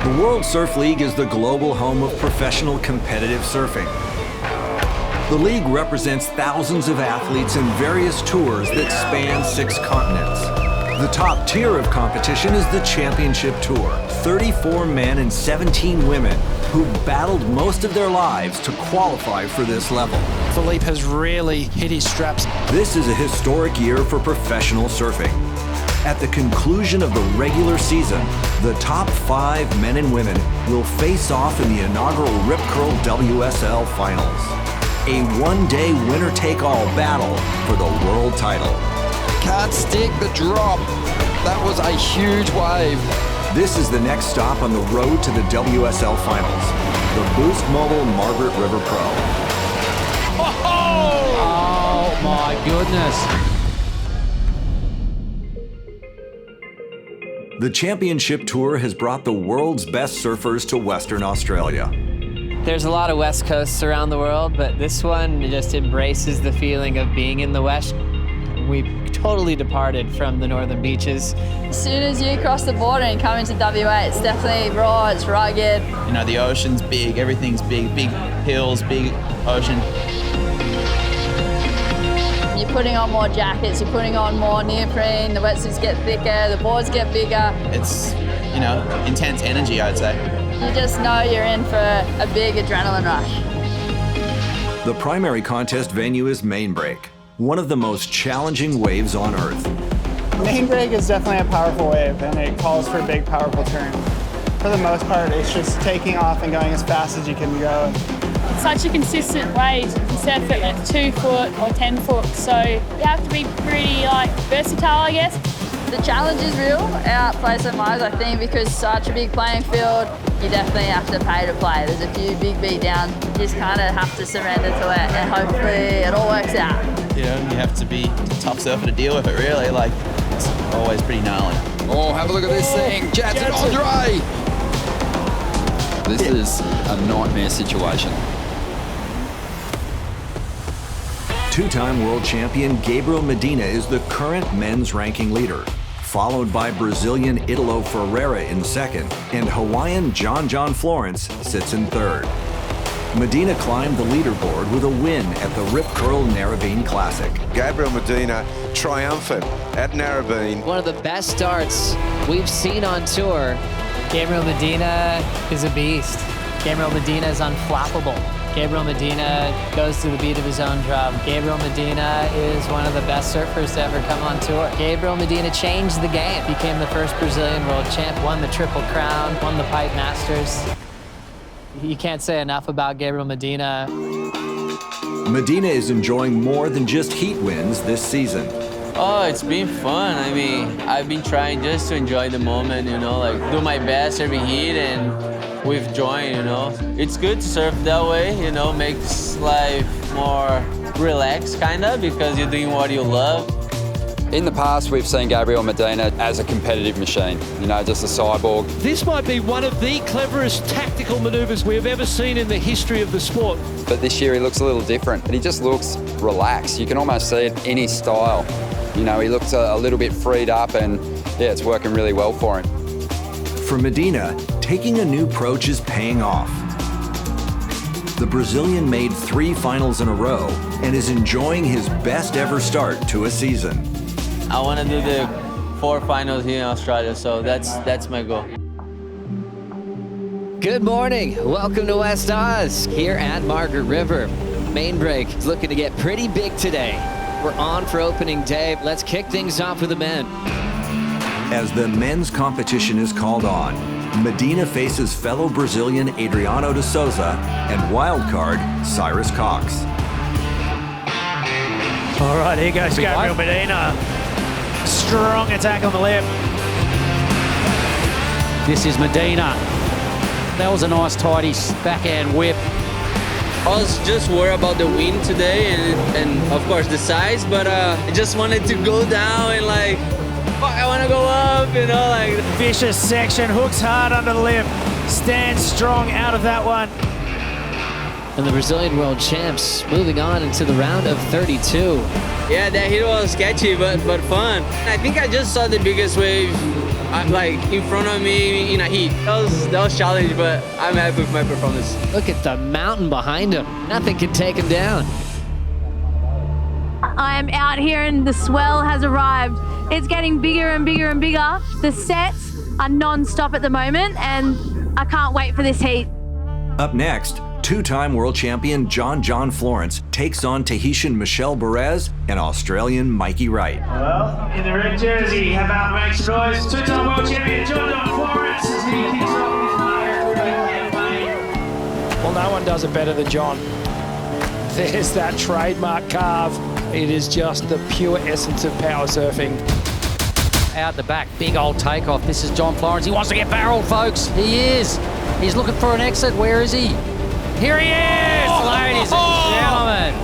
The World Surf League is the global home of professional competitive surfing. The league represents thousands of athletes in various tours that span 6 continents. The top tier of competition is the Championship Tour. 34 men and 17 women who battled most of their lives to qualify for this level. Philippe has really hit his straps. This is a historic year for professional surfing. At the conclusion of the regular season, the top 5 men and women will face off in the inaugural Rip Curl WSL Finals. A one-day winner-take-all battle for the world title. Can't stick the drop. That was a huge wave. This is the next stop on the road to the WSL Finals, the Boost Mobile Margaret River Pro. Oh my goodness. The Championship Tour has brought the world's best surfers to Western Australia. There's a lot of West Coasts around the world, but this one just embraces the feeling of being in the West. We totally departed from the northern beaches. As soon as you cross the border and come into WA, it's definitely raw, it's rugged. You know, the ocean's big, everything's big hills, big ocean. You're putting on more jackets, you're putting on more neoprene, the wetsuits get thicker, the boards get bigger. It's, you know, intense energy, I'd say. You just know you're in for a big adrenaline rush. The primary contest venue is Mainbreak, one of the most challenging waves on Earth. Mainbreak is definitely a powerful wave, and it calls for a big, powerful turn. For the most part, it's just taking off and going as fast as you can go. It's such a consistent wave. You can surf it at 2 foot or 10 foot, so you have to be pretty versatile, I guess. The challenge is real out Place of Mars, I think, because such a big playing field, you definitely have to pay to play. There's a few big beat downs. You just kind of have to surrender to it, and hopefully it all works out. You know, you have to be a tough surfer to deal with it, really. Like, it's always pretty gnarly. Oh, have a look at this thing. Jansen Andre! This is a nightmare situation. Two-time world champion Gabriel Medina is the current men's ranking leader, followed by Brazilian Italo Ferreira in second, and Hawaiian John Florence sits in third. Medina climbed the leaderboard with a win at the Rip Curl Narrabeen Classic. Gabriel Medina triumphant at Narrabeen. One of the best starts we've seen on tour. Gabriel Medina is a beast. Gabriel Medina is unflappable. Gabriel Medina goes to the beat of his own drum. Gabriel Medina is one of the best surfers to ever come on tour. Gabriel Medina changed the game. Became the first Brazilian world champ, won the Triple Crown, won the Pipe Masters. You can't say enough about Gabriel Medina. Medina is enjoying more than just heat wins this season. Oh, it's been fun. I mean, I've been trying just to enjoy the moment, you know, like do my best every heat and with joy, you know. It's good to surf that way, you know, makes life more relaxed, kind of, because you're doing what you love. In the past, we've seen Gabriel Medina as a competitive machine, you know, just a cyborg. This might be one of the cleverest tactical manoeuvres we have ever seen in the history of the sport. But this year he looks a little different, and he just looks relaxed. You can almost see it in his style. You know, he looks a little bit freed up, and yeah, it's working really well for him. For Medina, taking a new approach is paying off. The Brazilian made 3 finals in a row and is enjoying his best ever start to a season. I want to do the 4 finals here in Australia, so that's my goal. Good morning. Welcome to West Oz here at Margaret River. Mainbreak is looking to get pretty big today. We're on for opening day. Let's kick things off with the men. As the men's competition is called on, Medina faces fellow Brazilian Adriano de Souza and wildcard Cyrus Cox. All right, here goes Gabriel Medina. Strong attack on the lip. This is Medina. That was a nice tidy backhand whip. I was just worried about the wind today and of course the size, but I just wanted to go down and like, fuck, I want to go up, you know, like. Vicious section, hooks hard under the lip. Stands strong out of that one. And the Brazilian world champs moving on into the round of 32. Yeah, that hit was sketchy, but fun. I think I just saw the biggest wave like in front of me in a heat. That was challenging, but I'm happy with my performance. Look at the mountain behind him. Nothing can take him down. I'm out here and the swell has arrived. It's getting bigger and bigger and bigger. The sets are non-stop at the moment and I can't wait for this heat. Up next, two-time world champion John Florence takes on Tahitian Michelle Perez and Australian Mikey Wright. Well, in the red jersey, how about make some noise? Two-time world champion John Florence as he kicks off his Margaret River campaign. Well, no one does it better than John. There's that trademark carve. It is just the pure essence of power surfing. Out the back, big old takeoff. This is John Florence. He wants to get barreled, folks. He is. He's looking for an exit. Where is he? Here he is, ladies and gentlemen.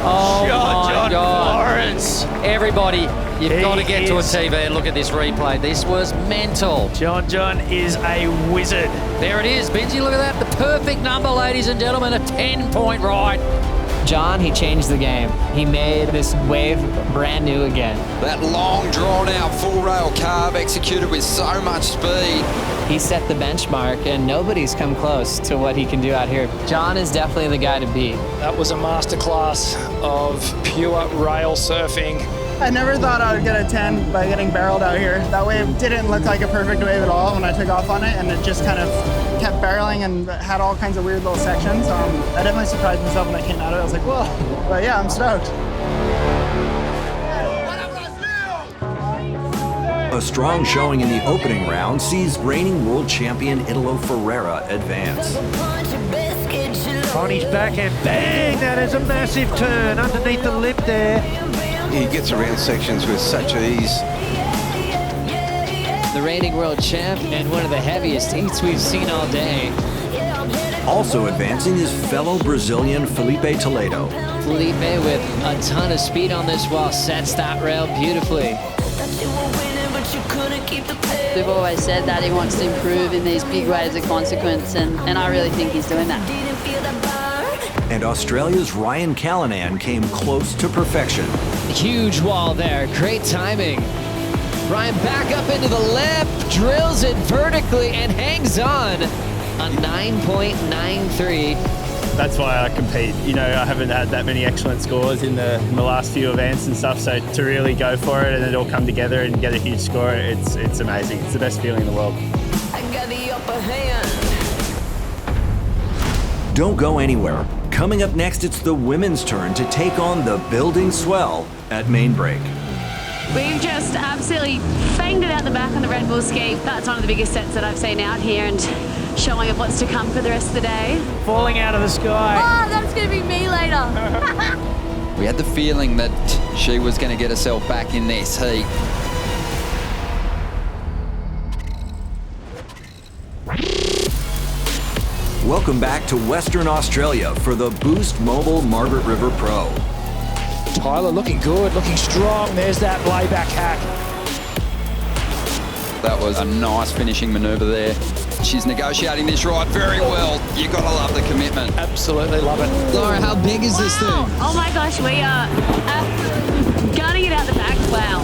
Oh my God. Florence. Everybody, you've got to get to a TV and look at this replay. This was mental. John is a wizard. There it is, Benji. Look at that. The perfect number, ladies and gentlemen. A 10-point ride. John, he changed the game. He made this wave brand new again. That long, drawn-out full-rail carve executed with so much speed. He set the benchmark, and nobody's come close to what he can do out here. John is definitely the guy to beat. That was a masterclass of pure rail surfing. I never thought I would get a 10 by getting barreled out here. That wave didn't look like a perfect wave at all when I took off on it, and it just kind of kept barreling and had all kinds of weird little sections. I definitely surprised myself when I came out of it. I was like, whoa. But yeah, I'm stoked. A strong showing in the opening round sees reigning world champion Italo Ferreira advance. On his backhand, bang! That is a massive turn underneath the lip there. He gets around sections with such ease. The reigning world champ and one of the heaviest heats we've seen all day. Also advancing is fellow Brazilian Felipe Toledo. Felipe with a ton of speed on this wall sets that rail beautifully. We've always said that he wants to improve in these big waves of consequence, and I really think he's doing that. And Australia's Ryan Callanan came close to perfection. Huge wall there, great timing. Ryan back up into the lip, drills it vertically and hangs on. A 9.93. That's why I compete. You know, I haven't had that many excellent scores in the last few events and stuff, so to really go for it and it all come together and get a huge score, it's amazing. It's the best feeling in the world. I got the upper hand. Don't go anywhere. Coming up next, it's the women's turn to take on the building swell at main break. We've just absolutely banged it out the back on the Red Bull ski. That's one of the biggest sets that I've seen out here and showing of what's to come for the rest of the day. Falling out of the sky. Oh, that's going to be me later. We had the feeling that she was going to get herself back in this heat. Welcome back to Western Australia for the Boost Mobile Margaret River Pro. Tyler looking good, looking strong. There's that layback hack. That was a nice finishing manoeuvre there. She's negotiating this ride very well. You've got to love the commitment. Absolutely love it. Laura, how big is this thing? Oh my gosh, we are gunning it out the back. Wow.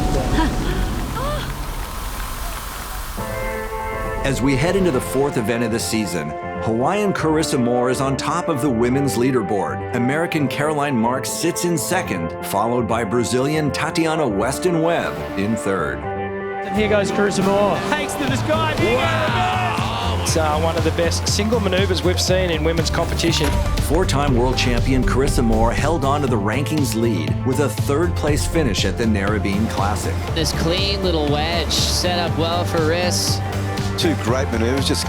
As we head into the fourth event of the season, Hawaiian Carissa Moore is on top of the women's leaderboard. American Caroline Marks sits in second, followed by Brazilian Tatiana Weston Webb in third. And here goes Carissa Moore. Takes to the sky. Wow. It's one of the best single maneuvers we've seen in women's competition. Four-time world champion Carissa Moore held on to the rankings lead with a third-place finish at the Narrabeen Classic. This clean little wedge set up well for Riss. Two great maneuvers, just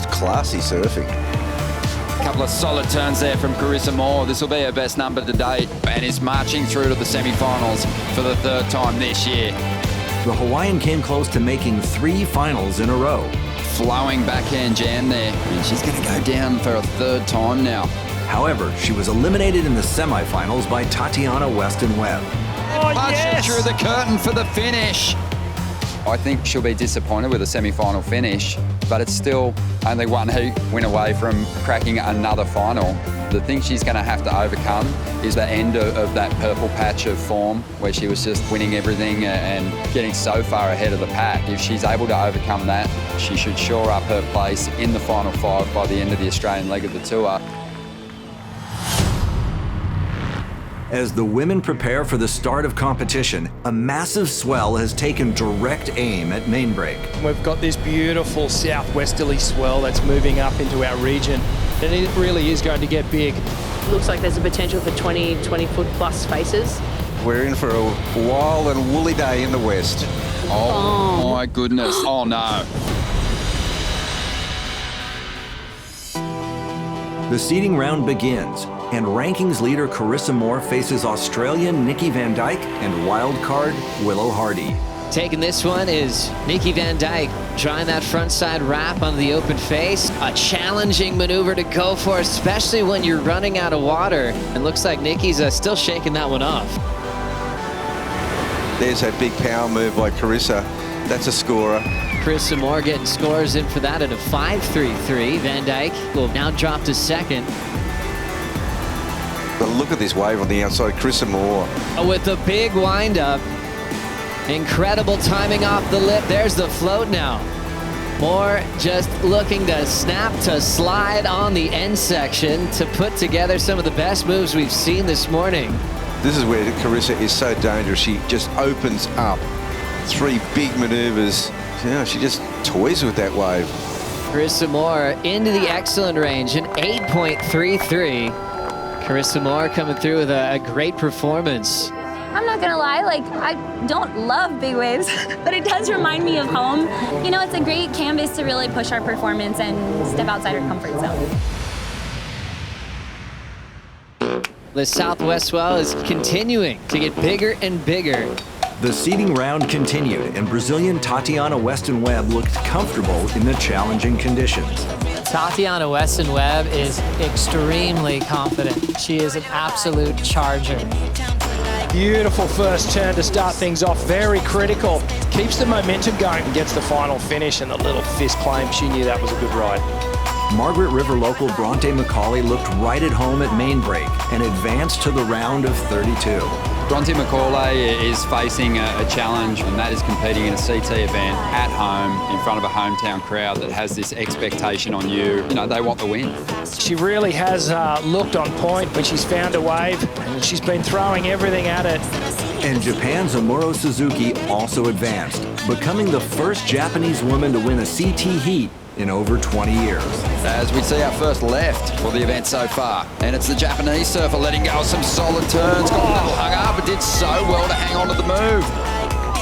classy surfing. A couple of solid turns there from Carissa Moore. This will be her best number to date and is marching through to the semifinals for the third time this year. The Hawaiian came close to making 3 finals in a row. Flowing backhand jam there, and she's going to go down for a third time now. However, she was eliminated in the semifinals by Tatiana Weston Webb. Punching through the curtain for the finish. I think she'll be disappointed with a semi-final finish, but it's still only one heat win away from cracking another final. The thing she's going to have to overcome is the end of that purple patch of form where she was just winning everything and getting so far ahead of the pack. If she's able to overcome that, she should shore up her place in the final 5 by the end of the Australian leg of the tour. As the women prepare for the start of competition, a massive swell has taken direct aim at Mainbreak. We've got this beautiful southwesterly swell that's moving up into our region, and it really is going to get big. Looks like there's a potential for 20-foot plus faces. We're in for a wild and woolly day in the west. Oh my goodness, oh no. The seeding round begins, and rankings leader Carissa Moore faces Australian Nikki Van Dijk and wildcard Willow Hardy. Taking this one is Nikki Van Dijk, trying that frontside wrap on the open face. A challenging maneuver to go for, especially when you're running out of water. And looks like Nikki's still shaking that one off. There's that big power move by Carissa. That's a scorer. Carissa Moore getting scores in for that at a 5.33. Van Dijk will now drop to second. But look at this wave on the outside, Carissa Moore. With a big wind-up. Incredible timing off the lip. There's the float now. Moore just looking to snap to slide on the end section to put together some of the best moves we've seen this morning. This is where Carissa is so dangerous. She just opens up 3 big maneuvers. You know, she just toys with that wave. Carissa Moore into the excellent range, an 8.33. Carissa Moore coming through with a great performance. I'm not gonna lie, like, I don't love big waves, but it does remind me of home. You know, it's a great canvas to really push our performance and step outside our comfort zone. The southwest swell is continuing to get bigger and bigger. The seeding round continued, and Brazilian Tatiana Weston Webb looked comfortable in the challenging conditions. Tatiana Weston Webb is extremely confident. She is an absolute charger. Beautiful first turn to start things off, very critical. Keeps the momentum going and gets the final finish, and the little fist claim, she knew that was a good ride. Margaret River local Bronte McCauley looked right at home at Mainbreak and advanced to the round of 32. Bronte McCauley is facing a challenge, and that is competing in a CT event at home in front of a hometown crowd that has this expectation on you. You know, they want the win. She really has looked on point when she's found a wave, and she's been throwing everything at it. And Japan's Amuro Suzuki also advanced, becoming the first Japanese woman to win a CT heat in over 20 years. As we see our first left for the event so far. And it's the Japanese surfer letting go of some solid turns. Got a little hung up, but did so well to hang on to the move.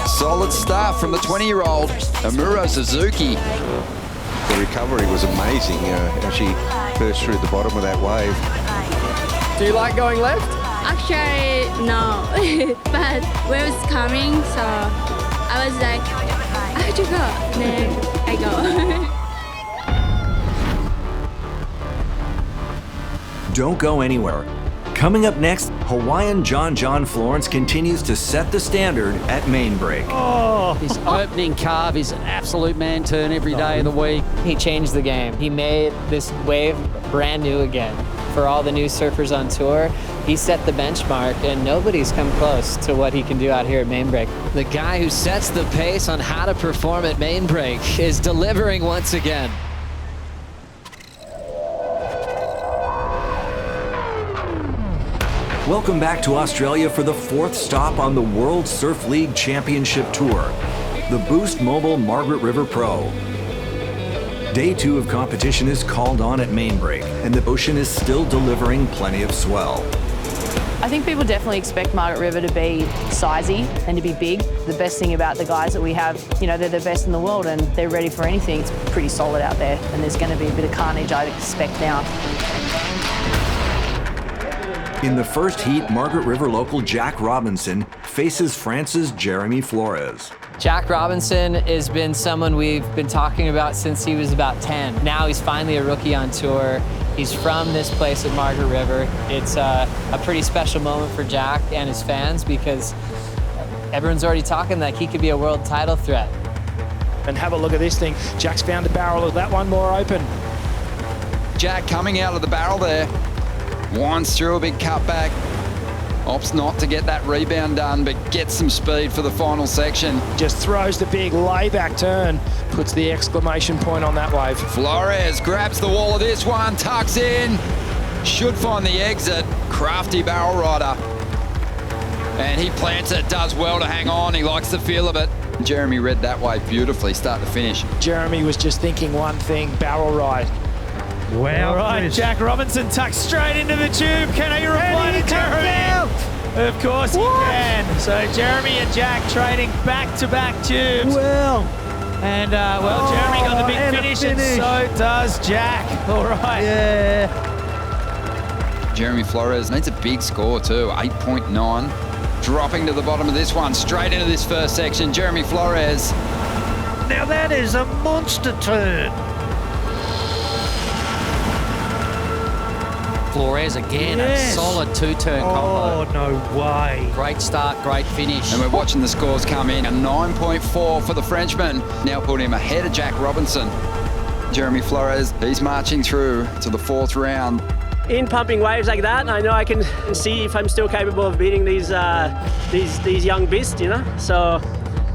Solid stuff from the 20-year-old Amuro Suzuki. The recovery was amazing, how she burst through the bottom of that wave. Do you like going left? Actually, no. But where it was coming, so I was like, I have to go. Then I go. Don't go anywhere. Coming up next, Hawaiian John Florence continues to set the standard at Mainbreak. Oh, his opening carve is an absolute man turn every day of the week. He changed the game. He made this wave brand new again. For all the new surfers on tour, he set the benchmark, and nobody's come close to what he can do out here at Mainbreak. The guy who sets the pace on how to perform at Mainbreak is delivering once again. Welcome back to Australia for the 4th stop on the World Surf League Championship Tour, the Boost Mobile Margaret River Pro. Day 2 of competition is called on at Mainbreak, and the ocean is still delivering plenty of swell. I think people definitely expect Margaret River to be sizey and to be big. The best thing about the guys that we have, you know, they're the best in the world and they're ready for anything. It's pretty solid out there, and there's going to be a bit of carnage I'd expect now. In the first heat, Margaret River local Jack Robinson faces France's Jeremy Flores. Jack Robinson has been someone we've been talking about since he was about 10. Now he's finally a rookie on tour. He's from this place at Margaret River. It's a pretty special moment for Jack and his fans because everyone's already talking that he could be a world title threat. And have a look at this thing. Jack's found the barrel of that one more open. Jack coming out of the barrel there. Winds through a big cutback. Opts not to get that rebound done, but gets some speed for the final section. Just throws the big layback turn, puts the exclamation point on that wave. Flores grabs the wall of this one, tucks in, should find the exit. Crafty barrel rider. And he plants it, does well to hang on. He likes the feel of it. Jeremy read that wave beautifully, start to finish. Jeremy was just thinking one thing, barrel ride. Wow. All right, Jack Robinson tucks straight into the tube. Can he reply to Jeremy? Of course he can. So Jeremy and Jack trading back-to-back tubes. Well. And, Jeremy got the big finish, and so does Jack. All right. Yeah. Jeremy Flores needs a big score too, 8.9. Dropping to the bottom of this one, straight into this first section. Jeremy Flores. Now that is a monster turn. Flores again, a solid two-turn combo. Oh, no way. Great start, great finish. And we're watching the scores come in. A 9.4 for the Frenchman. Now put him ahead of Jack Robinson. Jeremy Flores, he's marching through to the fourth round. In pumping waves like that, I know I can see if I'm still capable of beating these young beasts, you know? So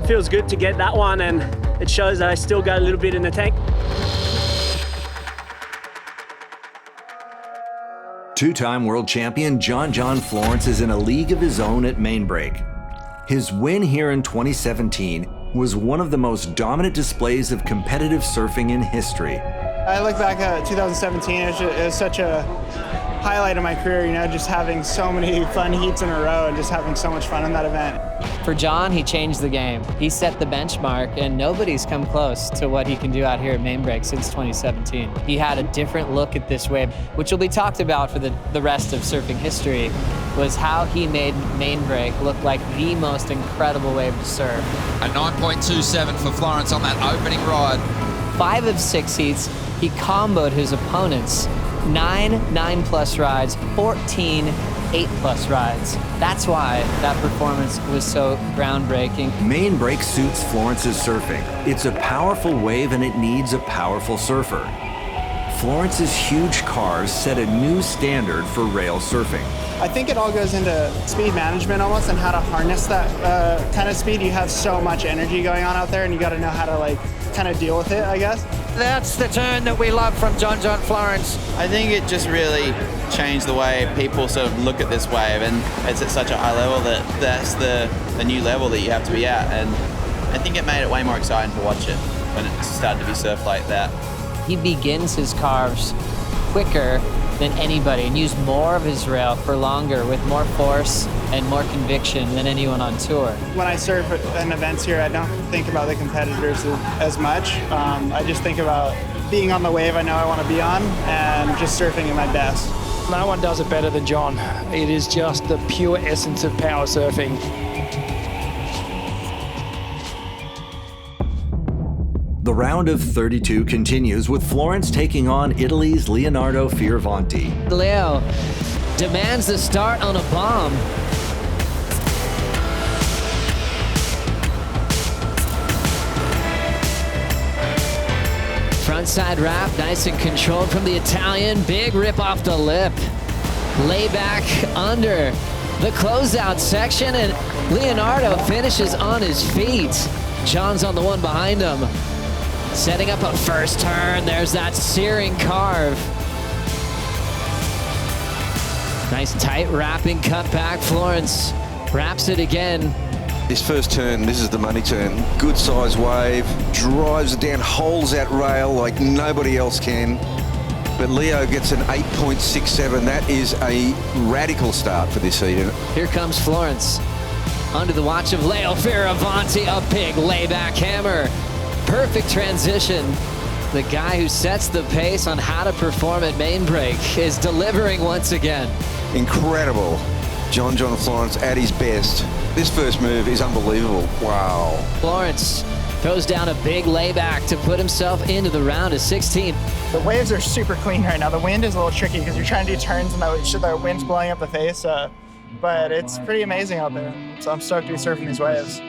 it feels good to get that one, and it shows that I still got a little bit in the tank. Two-time world champion John Florence is in a league of his own at main break. His win here in 2017 was one of the most dominant displays of competitive surfing in history. I look back at 2017, it was such a highlight of my career, you know, just having so many fun heats in a row and just having so much fun in that event. For John, he changed the game. He set the benchmark, and nobody's come close to what he can do out here at main break since 2017. He had a different look at this wave, which will be talked about for the rest of surfing history, was how he made main break look like the most incredible wave to surf. A 9.27 for Florence on that opening ride. 5 of 6 heats, he comboed his opponents. 9 9+ rides, 14 8+ rides. That's why that performance was so groundbreaking. Main break suits Florence's surfing. It's a powerful wave and it needs a powerful surfer. Florence's huge cars set a new standard for rail surfing. I think it all goes into speed management almost, and how to harness that kind of speed. You have so much energy going on out there, and you got to know how to kind of deal with it, I guess. That's the turn that we love from John Florence. I think it just really changed the way people sort of look at this wave, and it's at such a high level that's the new level that you have to be at, and I think it made it way more exciting to watch it when it started to be surfed like that. He begins his carves quicker than anybody and used more of his rail for longer with more force and more conviction than anyone on tour. When I surf in events here, I don't think about the competitors as much. I just think about being on the wave I know I want to be on and just surfing at my best. No one does it better than John. It is just the pure essence of power surfing. The round of 32 continues with Florence taking on Italy's Leonardo Fioravanti. Leo demands the start on a bomb. Frontside wrap, nice and controlled from the Italian. Big rip off the lip. Lay back under the closeout section, and Leonardo finishes on his feet. John's on the one behind him. Setting up a first turn. There's that searing carve. Nice tight wrapping cutback. Florence wraps it again. This first turn, this is the money turn. Good size wave, drives it down, holds that rail like nobody else can. But Leo gets an 8.67. That is a radical start for this heat. Here comes Florence. Under the watch of Leo Fioravanti, a big layback hammer. Perfect transition. The guy who sets the pace on how to perform at main break is delivering once again. Incredible. John Florence at his best. This first move is unbelievable. Wow. Florence throws down a big layback to put himself into the round of 16. The waves are super clean right now. The wind is a little tricky because you're trying to do turns and the wind's blowing up the face. But it's pretty amazing out there. So I'm stoked to be surfing these waves.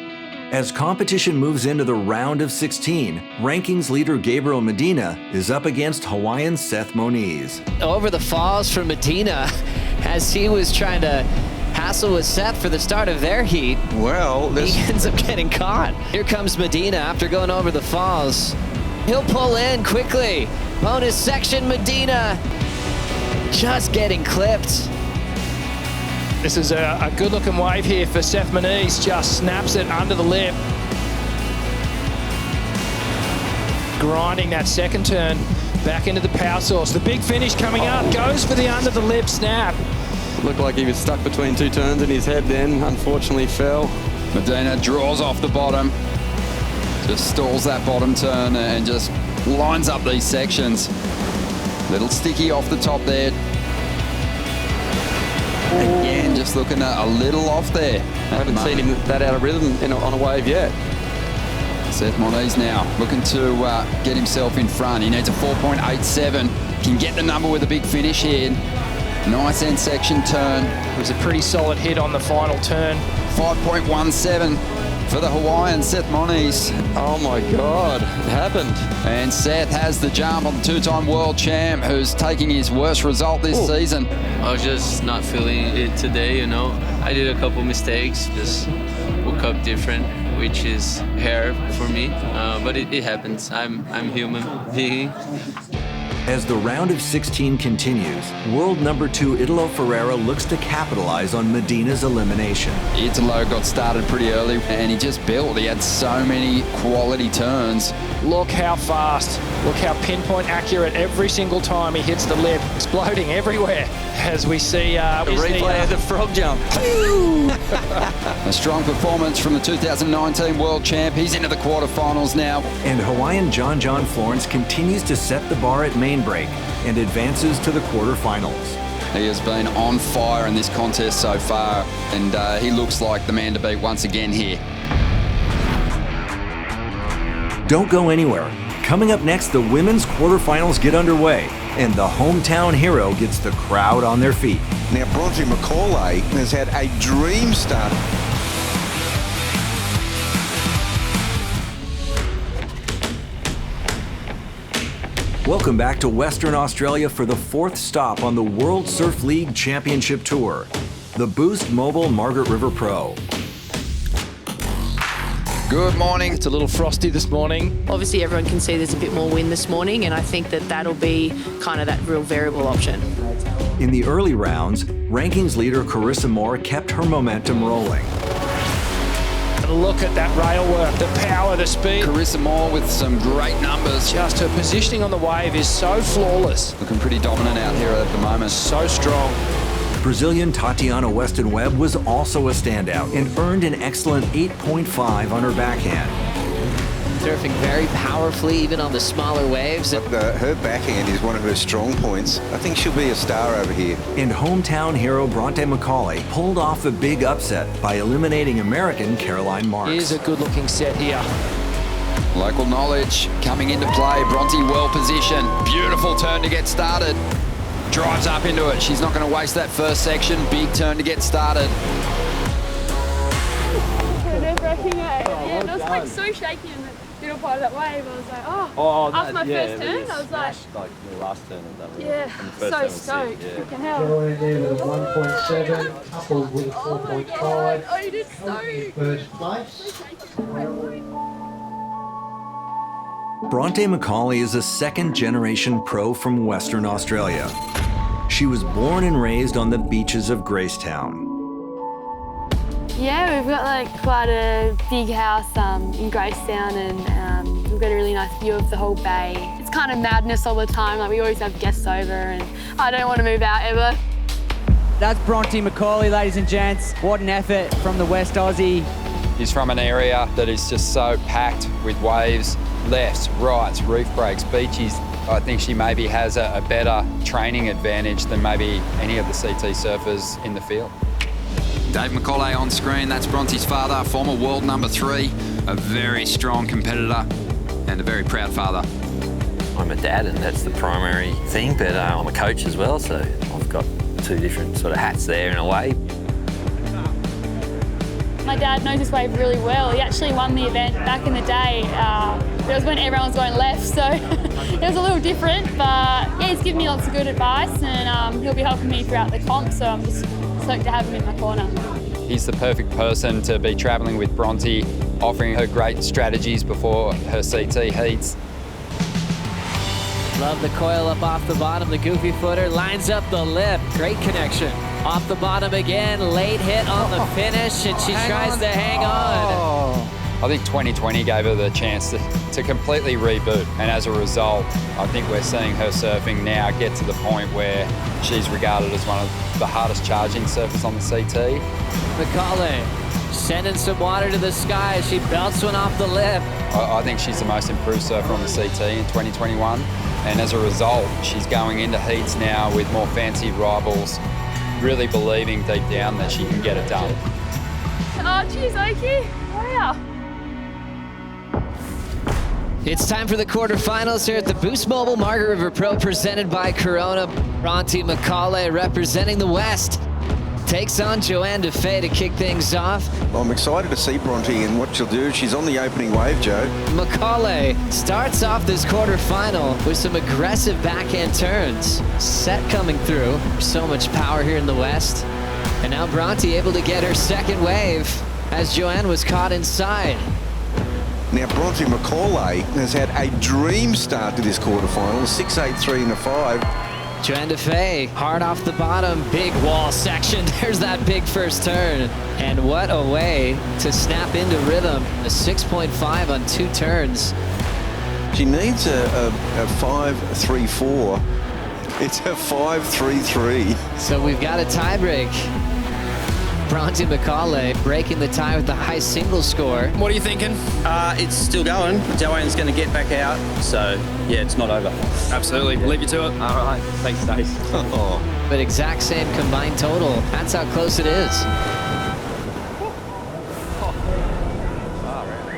As competition moves into the round of 16, rankings leader Gabriel Medina is up against Hawaiian Seth Moniz. Over the falls for Medina as he was trying to hassle with Seth for the start of their heat. Well, he ends up getting caught. Here comes Medina after going over the falls. He'll pull in quickly. Bonus section, Medina just getting clipped. This is a good-looking wave here for Seth Moniz. Just snaps it under the lip. Grinding that second turn back into the power source. The big finish coming up. Goes for the under the lip snap. Looked like he was stuck between two turns and his head then unfortunately fell. Medina draws off the bottom. Just stalls that bottom turn and just lines up these sections. Little sticky off the top there. Again, just looking a little off there. I haven't seen him that out of rhythm on a wave yet. Seth Moniz now looking to get himself in front. He needs a 4.87. Can get the number with a big finish here. Nice end section turn. It was a pretty solid hit on the final turn. 5.17 for the Hawaiian, Seth Moniz. Oh my God, it happened. And Seth has the jump on the two-time world champ who's taking his worst result this season. I was just not feeling it today, you know. I did a couple mistakes, just woke up different, which is rare for me, but it happens. I'm human being. As the round of 16 continues, world number 2 Italo Ferreira looks to capitalize on Medina's elimination. Italo got started pretty early and he just built. He had so many quality turns. Look how fast, look how pinpoint accurate every single time he hits the lip. Exploding everywhere as we see the replay of the frog jump. A strong performance from the 2019 world champ. He's into the quarterfinals now. And Hawaiian John Florence continues to set the bar at main break and advances to the quarterfinals. He has been on fire in this contest so far, and he looks like the man to beat once again here. Don't go anywhere. Coming up next, the women's quarterfinals get underway, and the hometown hero gets the crowd on their feet. Now, Bronte McCauley has had a dream start. Welcome back to Western Australia for the 4th stop on the World Surf League Championship Tour, the Boost Mobile Margaret River Pro. Good morning. It's a little frosty this morning. Obviously, everyone can see there's a bit more wind this morning, and I think that that'll be kind of that real variable option. In the early rounds, rankings leader Carissa Moore kept her momentum rolling. Look at that rail work, the power, the speed. Carissa Moore with some great numbers. Just her positioning on the wave is so flawless. Looking pretty dominant out here at the moment. So strong. Brazilian Tatiana Weston Webb was also a standout and earned an excellent 8.5 on her backhand. Surfing very powerfully, even on the smaller waves. Her backhand is one of her strong points. I think she'll be a star over here. And hometown hero Bronte McCauley pulled off a big upset by eliminating American Caroline Marks. Here's a good-looking set here. Local knowledge coming into play. Bronte well positioned. Beautiful turn to get started. Drives up into it. She's not going to waste that first section. Big turn to get started. Yeah, it was like so shaky in the middle part of that wave. I was like, after my first turn, I was like the last turn of that one. Yeah, so stoked. Fucking hell. 1.7, coupled with 4.5. Oh, you did so. First place. Bronte McCauley is a second-generation pro from Western Australia. She was born and raised on the beaches of Gracetown. Yeah, we've got like quite a big house in Gracetown, and we've got a really nice view of the whole bay. It's kind of madness all the time, like we always have guests over and I don't want to move out ever. That's Bronte McCauley, ladies and gents. What an effort from the West Aussie. He's from an area that is just so packed with waves, lefts, rights, reef breaks, beaches. I think she maybe has a better training advantage than maybe any of the CT surfers in the field. Dave McCauley on screen, that's Bronte's father, former world number 3, a very strong competitor and a very proud father. I'm a dad and that's the primary thing, but I'm a coach as well, so I've got 2 different sort of hats there in a way. My dad knows this wave really well. He actually won the event back in the day. It was when everyone was going left, so it was a little different. But yeah, he's given me lots of good advice, and he'll be helping me throughout the comp, so I'm just stoked to have him in my corner. He's the perfect person to be travelling with Bronte, offering her great strategies before her CT heats. Love the coil up off the bottom. The goofy footer lines up the lip. Great connection. Off the bottom again. Late hit on the finish, and she tries to hang on. I think 2020 gave her the chance to completely reboot, and as a result, I think we're seeing her surfing now get to the point where she's regarded as one of the hardest charging surfers on the CT. McCauley sending some water to the sky. She belts one off the lip. I think she's the most improved surfer on the CT in 2021, and as a result, she's going into heats now with more fancied rivals, really believing deep down that she can get it done. Oh, cheers, Oki. Wow. It's time for the quarterfinals here at the Boost Mobile Margaret River Pro, presented by Corona. Bronte McCauley representing the West takes on Joanne DeFay to kick things off. Well, I'm excited to see Bronte and what she'll do. She's on the opening wave, Joe. McCauley starts off this quarterfinal with some aggressive backhand turns. Set coming through. So much power here in the West. And now Bronte able to get her second wave as Joanne was caught inside. Now, Bronte McCauley has had a dream start to this quarterfinal, 6.83 and a 5. Joanne DeFay, hard off the bottom, big wall section. There's that big first turn. And what a way to snap into rhythm. A 6.5 on 2 turns. She needs a 5.34. It's a 5.33. So we've got a tie break. Bronte McCauley breaking the tie with the high single score. What are you thinking? It's still going. Joanne's going to get back out, so yeah, it's not over. Absolutely. Leave you to it. All right. Thanks, Stace. But exact same combined total. That's how close it is.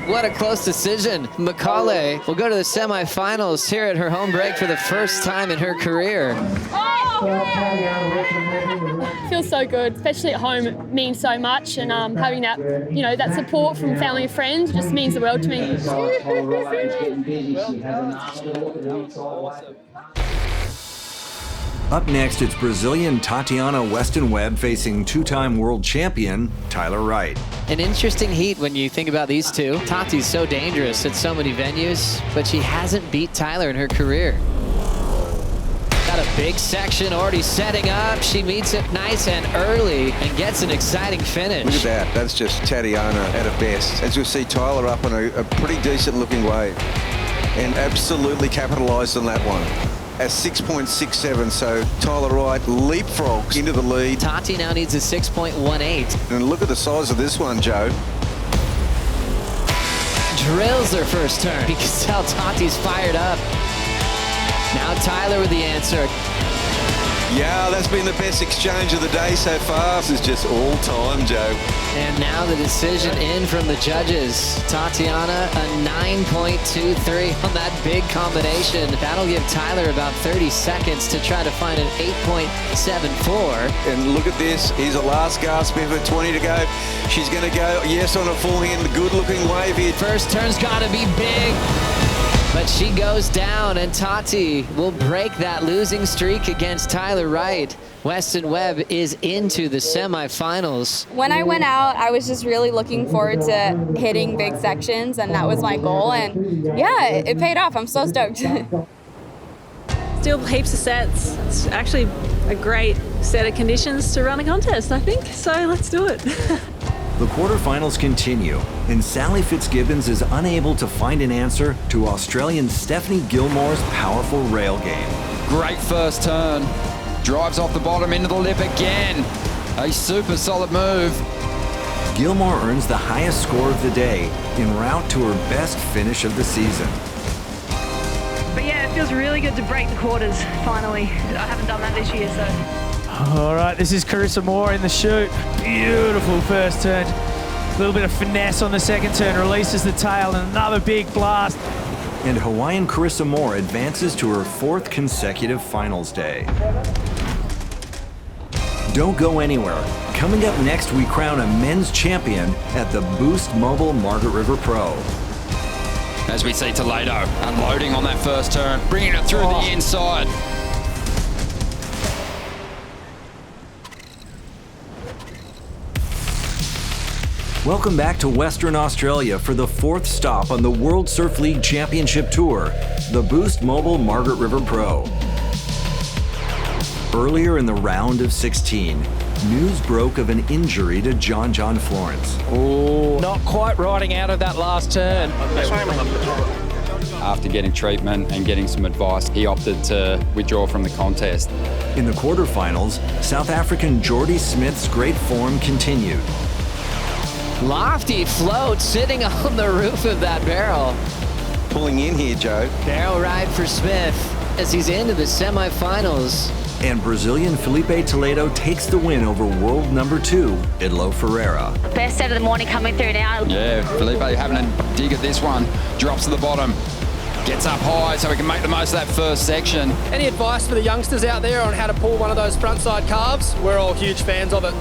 What a close decision. McCauley will go to the semifinals here at her home break for the first time in her career. Feels so good, especially at home. It means so much, and having that, that support from family and friends just means the world to me. Up next, it's Brazilian Tatiana Weston Webb facing two-time world champion Tyler Wright. An interesting heat when you think about these two. Tati's so dangerous at so many venues, but she hasn't beat Tyler in her career. Got a big section already setting up. She meets it nice and early and gets an exciting finish. Look at that. That's just Tatiana at her best. As you'll see, Tyler up on a pretty decent looking wave and absolutely capitalized on that one. At 6.67, so Tyler Wright leapfrogs into the lead. Tati now needs a 6.18. And look at the size of this one, Joe. Drills her first turn. You can tell Tati's fired up. Now Tyler with the answer. Yeah, that's been the best exchange of the day so far. This is just all time, Joe. And now the decision in from the judges. Tatiana, a 9.23 on that big combination. That'll give Tyler about 30 seconds to try to find an 8.74. And look at this. Here's a last gasp effort, 20 to go. She's going to go, yes, on a forehand, good-looking wave here. First turn's got to be big. But she goes down, and Tati will break that losing streak against Tyler Wright. Weston Webb is into the semifinals. When I went out, I was just really looking forward to hitting big sections, and that was my goal. And yeah, it paid off. I'm so stoked. Still heaps of sets. It's actually a great set of conditions to run a contest, I think. So let's do it. The quarterfinals continue, and Sally Fitzgibbons is unable to find an answer to Australian Stephanie Gilmore's powerful rail game. Great first turn. Drives off the bottom into the lip again. A super solid move. Gilmore earns the highest score of the day en route to her best finish of the season. But yeah, it feels really good to break the quarters, finally. I haven't done that this year, so. All right, this is Carissa Moore in the chute. Beautiful first turn. A little bit of finesse on the second turn, releases the tail, and another big blast. And Hawaiian Carissa Moore advances to her 4th consecutive finals day. Don't go anywhere. Coming up next, we crown a men's champion at the Boost Mobile Margaret River Pro. As we see Toledo unloading on that first turn, bringing it through the inside. Welcome back to Western Australia for the 4th stop on the World Surf League Championship Tour, the Boost Mobile Margaret River Pro. Earlier in the round of 16, news broke of an injury to John Florence. Oh, not quite riding out of that last turn. After getting treatment and getting some advice, he opted to withdraw from the contest. In the quarterfinals, South African Jordy Smith's great form continued. Lofty float sitting on the roof of that barrel. Pulling in here, Joe. Barrel ride for Smith as he's into the semifinals. And Brazilian Felipe Toledo takes the win over world number 2, Idlo Ferreira. Best set of the morning coming through now. Yeah, Felipe having a dig at this one. Drops to the bottom. Gets up high so he can make the most of that first section. Any advice for the youngsters out there on how to pull one of those frontside carves? We're all huge fans of it.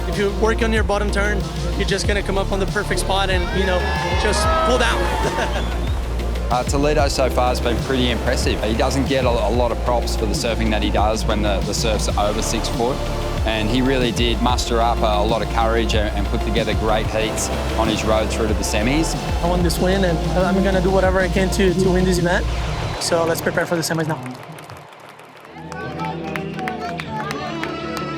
If you work on your bottom turn, you're just going to come up on the perfect spot and, you know, just pull down. Toledo so far has been pretty impressive. He doesn't get a lot of props for the surfing that he does when the surf's over 6 foot. And he really did muster up a lot of courage and put together great heats on his road through to the semis. I want this win and I'm going to do whatever I can to win this event. So let's prepare for the semis now.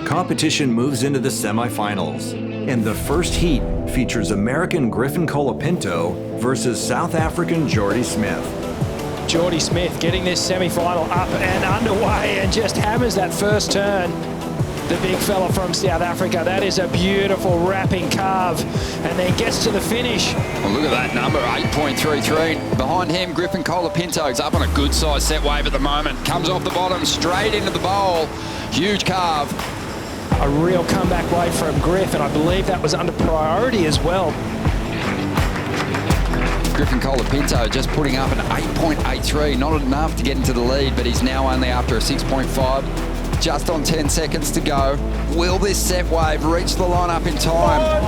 Competition moves into the semifinals, and the first heat features American Griffin Colapinto versus South African Jordy Smith. Jordy Smith getting this semi-final up and underway and just hammers that first turn. The big fella from South Africa. That is a beautiful wrapping carve and then gets to the finish. Well, look at that number, 8.33. Behind him, Griffin Colapinto is up on a good size set wave at the moment. Comes off the bottom, straight into the bowl. Huge carve. A real comeback wave from Griff, and I believe that was under priority as well. Griffin Colapinto just putting up an 8.83, not enough to get into the lead, but he's now only after a 6.5. Just on 10 seconds to go. Will this set wave reach the line up in time?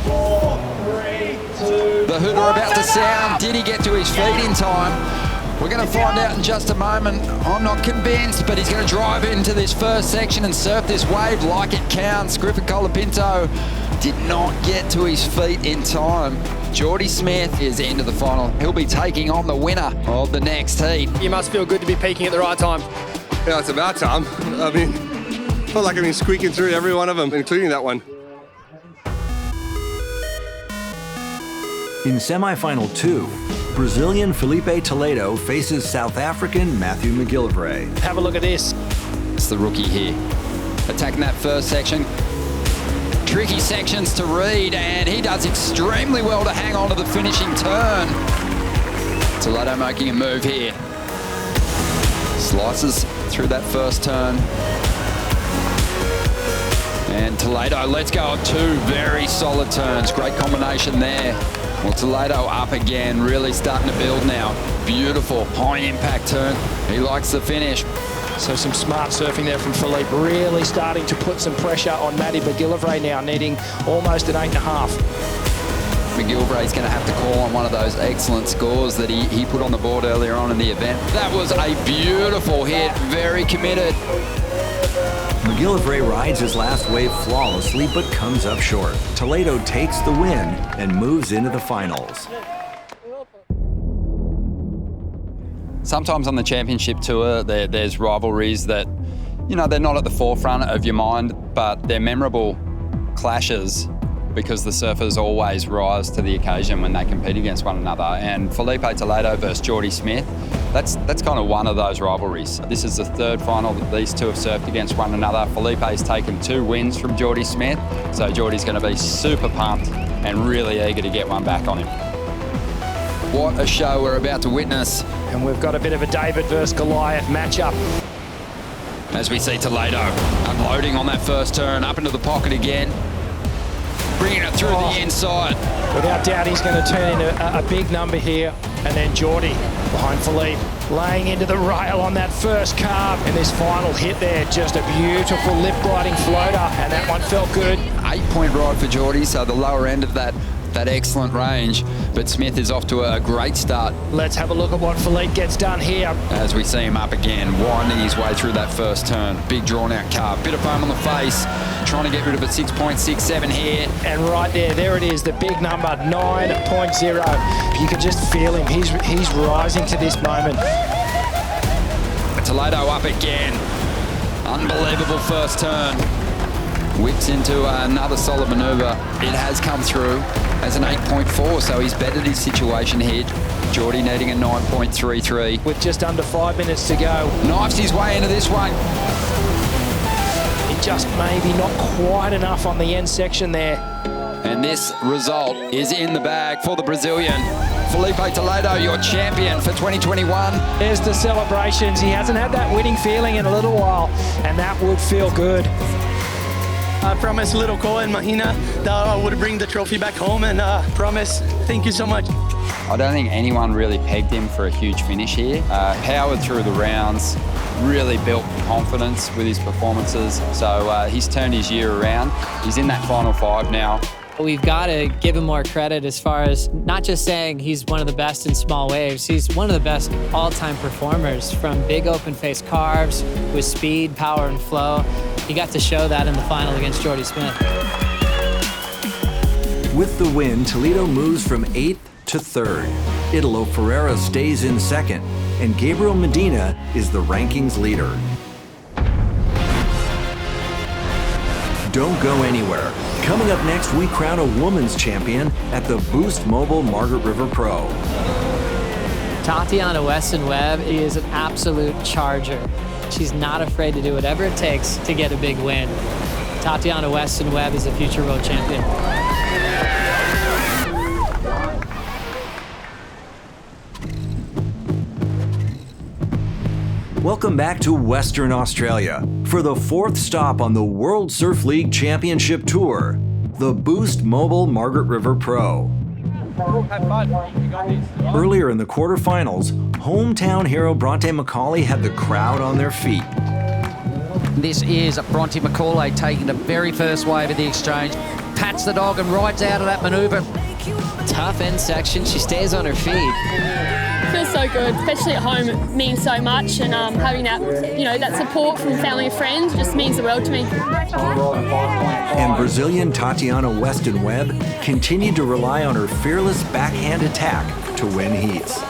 5, 4, 3, 2, the hooter about to sound. Did he get to his feet in time? We're going to find out in just a moment. I'm not convinced, but he's going to drive into this first section and surf this wave like it counts. Griffin Colapinto did not get to his feet in time. Jordy Smith is into the final. He'll be taking on the winner of the next heat. You must feel good to be peaking at the right time. Yeah, it's about time. I mean, I feel like I've been squeaking through every one of them, including that one. In semifinal 2, Brazilian Felipe Toledo faces South African Matthew McGillivray. Have a look at this. It's the rookie here. Attacking that first section. Tricky sections to read, and he does extremely well to hang on to the finishing turn. Toledo making a move here. Slices through that first turn. And Toledo lets go of 2 very solid turns. Great combination there. Well, Toledo up again, really starting to build now. Beautiful high impact turn. He likes the finish. So some smart surfing there from Philippe, really starting to put some pressure on Matty McGillivray now, needing almost an 8.5. McGillivray going to have to call on one of those excellent scores that he put on the board earlier on in the event. That was a beautiful hit, very committed. McGillivray rides his last wave flawlessly, but comes up short. Toledo takes the win and moves into the finals. Sometimes on the championship tour, there's rivalries that, you know, they're not at the forefront of your mind, but they're memorable clashes because the surfers always rise to the occasion when they compete against one another. And Felipe Toledo versus Jordy Smith, that's kind of one of those rivalries. This is the 3rd final that these two have surfed against one another. Felipe's taken 2 wins from Jordy Smith, so Jordy's going to be super pumped and really eager to get one back on him. What a show we're about to witness. And we've got a bit of a David versus Goliath matchup. As we see Toledo unloading on that first turn, up into the pocket again. Bringing it through the inside. Without doubt, he's going to turn into a big number here. And then Geordie behind Philippe, laying into the rail on that first carve. And this final hit there, just a beautiful lip gliding floater. And that one felt good. 8-point ride for Geordie, so the lower end of that excellent range. But Smith is off to a great start. Let's have a look at what Philippe gets done here. As we see him up again, winding his way through that first turn. Big drawn out carve, bit of foam on the face, trying to get rid of a 6.67 here. And right there it is, the big number, 9.0. You can just feel him, he's rising to this moment. Toledo up again. Unbelievable first turn. Whips into another solid manoeuvre. It has come through as an 8.4, so he's bettered his situation here. Geordie needing a 9.33. With just under 5 minutes to go. Knifes his way into this one. It just maybe not quite enough on the end section there. And this result is in the bag for the Brazilian. Felipe Toledo, your champion for 2021. There's the celebrations. He hasn't had that winning feeling in a little while, and that would feel good. I promised little Cole and Mahina that I would bring the trophy back home, and promise. Thank you so much. I don't think anyone really pegged him for a huge finish here. Powered through the rounds, really built confidence with his performances. So he's turned his year around. He's in that final 5 now. We've got to give him more credit as far as not just saying he's one of the best in small waves. He's one of the best all-time performers, from big open face carves with speed, power, and flow. He got to show that in the final against Jordy Smith. With the win, Toledo moves from 8th to 3rd. Italo Ferreira stays in 2nd, and Gabriel Medina is the rankings leader. Don't go anywhere. Coming up next, we crown a women's champion at the Boost Mobile Margaret River Pro. Tatiana Weston-Webb is an absolute charger. She's not afraid to do whatever it takes to get a big win. Tatiana Weston-Webb is a future world champion. Welcome back to Western Australia for the 4th stop on the World Surf League Championship Tour, the Boost Mobile Margaret River Pro. Earlier in the quarterfinals, hometown hero Bronte Macaulay had the crowd on their feet. This is Bronte Macaulay taking the very first wave of the exchange, pats the dog and rides out of that manoeuvre. Tough end section, she stays on her feet. Feels so good, especially at home. It means so much, and having that, that support from family and friends just means the world to me. And Brazilian Tatiana Weston-Webb continued to rely on her fearless backhand attack to win heats.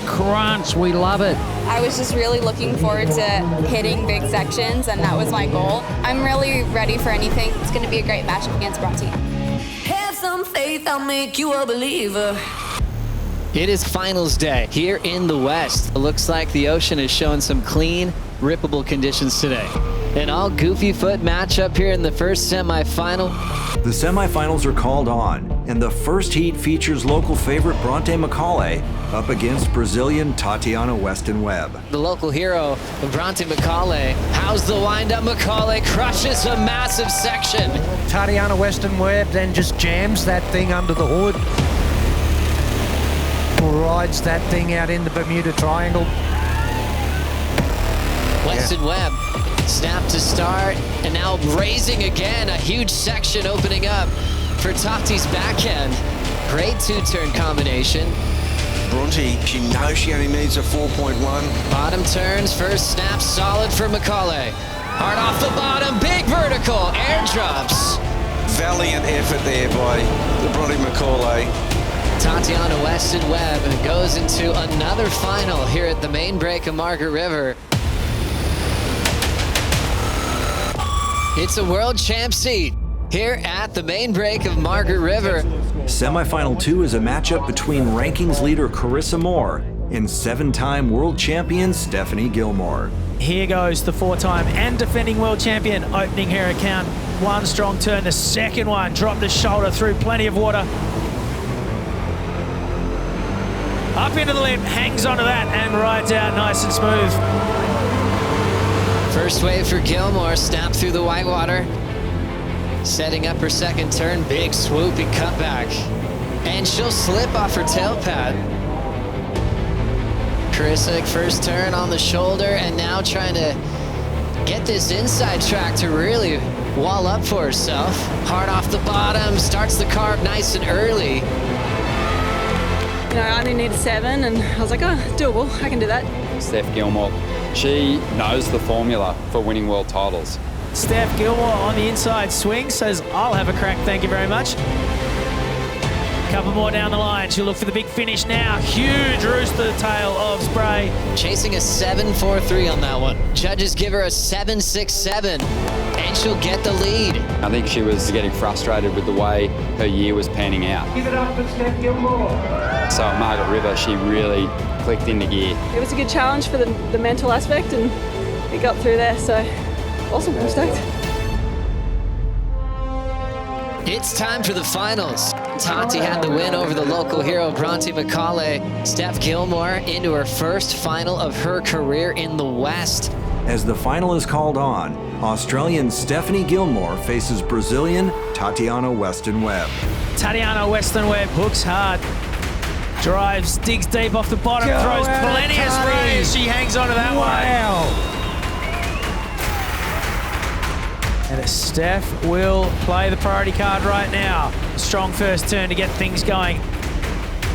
Crunch, we love it. I was just really looking forward to hitting big sections, and that was my goal. I'm really ready for anything. It's going to be a great matchup against Bronte. Have some faith, I'll make you a believer. It is finals day here in the West. It looks like the ocean is showing some clean, rippable conditions today. An all goofy foot matchup here in the first semifinal. The semifinals are called on, and the first heat features local favorite Bronte Macaulay up against Brazilian Tatiana Weston-Webb. The local hero, Bronte Macaulay. How's the wind-up? Macaulay crushes a massive section. Tatiana Weston-Webb then just jams that thing under the hood. Rides that thing out in the Bermuda Triangle. Weston-Webb, snap to start, and now raising again. A huge section opening up for Tati's backhand. Great 2-turn combination. Bronte, she knows she only needs a 4.1. Bottom turns, first snap, solid for Macaulay. Hard off the bottom, big vertical, air drops. Valiant effort there by Bronte Macaulay. Tatiana Weston-Webb goes into another final here at the main break of Margaret River. It's a world champ seat here at the main break of Margaret River. Semifinal 2 is a matchup between rankings leader Carissa Moore and 7-time world champion Stephanie Gilmore. Here goes the 4-time and defending world champion opening her account. One strong turn, the second one dropped the shoulder through plenty of water. Up into the lip, hangs onto that and rides out nice and smooth. First wave for Gilmore, snap through the whitewater. Setting up her second turn, big swooping cutback. And she'll slip off her tail pad. Carissa, first turn on the shoulder, and now trying to get this inside track to really wall up for herself. Hard off the bottom, starts the carve nice and early. You know, I only need a 7, and I was like, oh, doable, I can do that. Steph Gilmore, she knows the formula for winning world titles. Steph Gilmore on the inside swing, says, I'll have a crack, thank you very much. Couple more down the line. She'll look for the big finish now. Huge rooster tail of spray. Chasing a 7.43 on that one. Judges give her a 7.67, and she'll get the lead. I think she was getting frustrated with the way her year was panning out. Give it up for Steph Gilmore. So at Margaret River, she really clicked into gear. It was a good challenge for the mental aspect, and we got through there, so awesome, I'm stoked. It's time for the finals. Tati had the win over the local hero, Bronte McCauley. Steph Gilmore into her first final of her career in the West. As the final is called on, Australian Stephanie Gilmore faces Brazilian Tatiana Weston-Webb. Tatiana Weston-Webb hooks hard. Drives, digs deep off the bottom, throws plenty of spray. She hangs onto that one. And Steph will play the priority card right now. Strong first turn to get things going.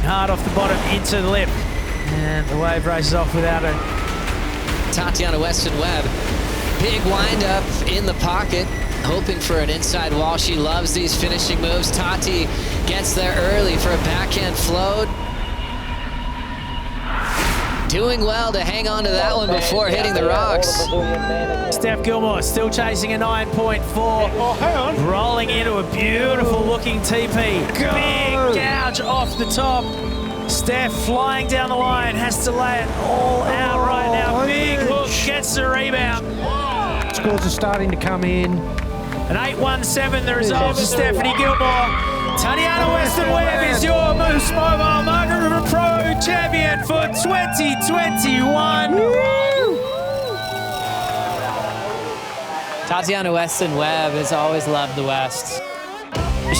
Hard off the bottom into the lip. And the wave races off without her. Tatiana Weston-Webb, big wind-up in the pocket, hoping for an inside wall. She loves these finishing moves. Tati gets there early for a backhand float. Doing well to hang on to that one before hitting the rocks. Steph Gilmore still chasing a 9.4. Rolling into a beautiful looking TP. Big gouge off the top. Steph flying down the line, has to lay it all out right now. Big hook, gets the rebound. Scores are starting to come in. An 8-1-7 the result for Stephanie Gilmore. Tatiana Weston-Webb is your Moose Mobile Margaret River Pro champion for 2021. Tatiana Weston-Webb has always loved the West.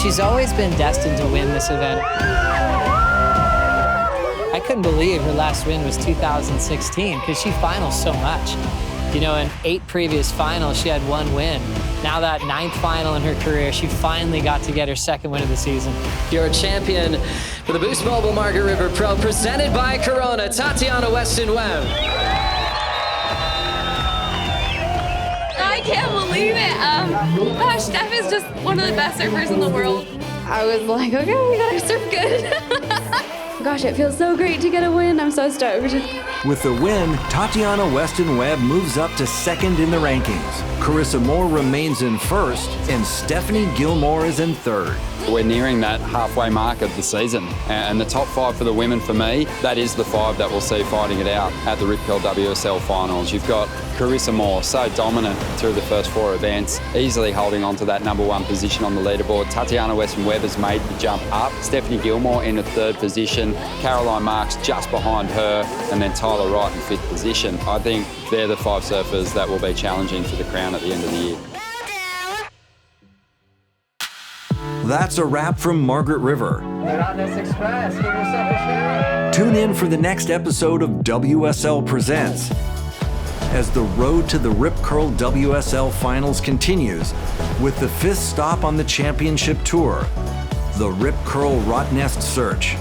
She's always been destined to win this event. I couldn't believe her last win was 2016 because she finals so much. You know, in 8 previous finals, she had 1 win. Now that 9th final in her career, she finally got to get her 2nd win of the season. Your champion for the Boost Mobile Margaret River Pro, presented by Corona, Tatiana Weston-Webb. I can't believe it. Gosh, Steph is just one of the best surfers in the world. I was like, okay, we gotta surf good. Gosh, it feels so great to get a win. I'm so stoked. With the win, Tatiana Weston-Webb moves up to 2nd in the rankings. Carissa Moore remains in 1st, and Stephanie Gilmore is in 3rd. We're nearing that halfway mark of the season, and the top 5 for the women, for me, that is the 5 that we'll see fighting it out at the Rip Curl WSL finals. You've got Carissa Moore, so dominant through the first 4 events, easily holding on to that #1 position on the leaderboard. Tatiana Weston-Webb has made the jump up. Stephanie Gilmore in a 3rd position. Caroline Marks just behind her, and then Tyler Wright in 5th position. I think they're the 5 surfers that will be challenging for the crown at the end of the year. That's a wrap from Margaret River. Tune in for the next episode of WSL Presents as the road to the Rip Curl WSL Finals continues with the 5th stop on the championship tour, the Rip Curl Rottnest Search.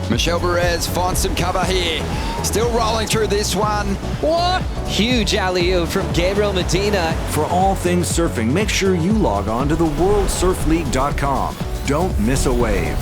Michelle Perez finds some cover here. Still rolling through this one. What? Huge alley-oop from Gabriel Medina. For all things surfing, make sure you log on to theworldsurfleague.com. Don't miss a wave.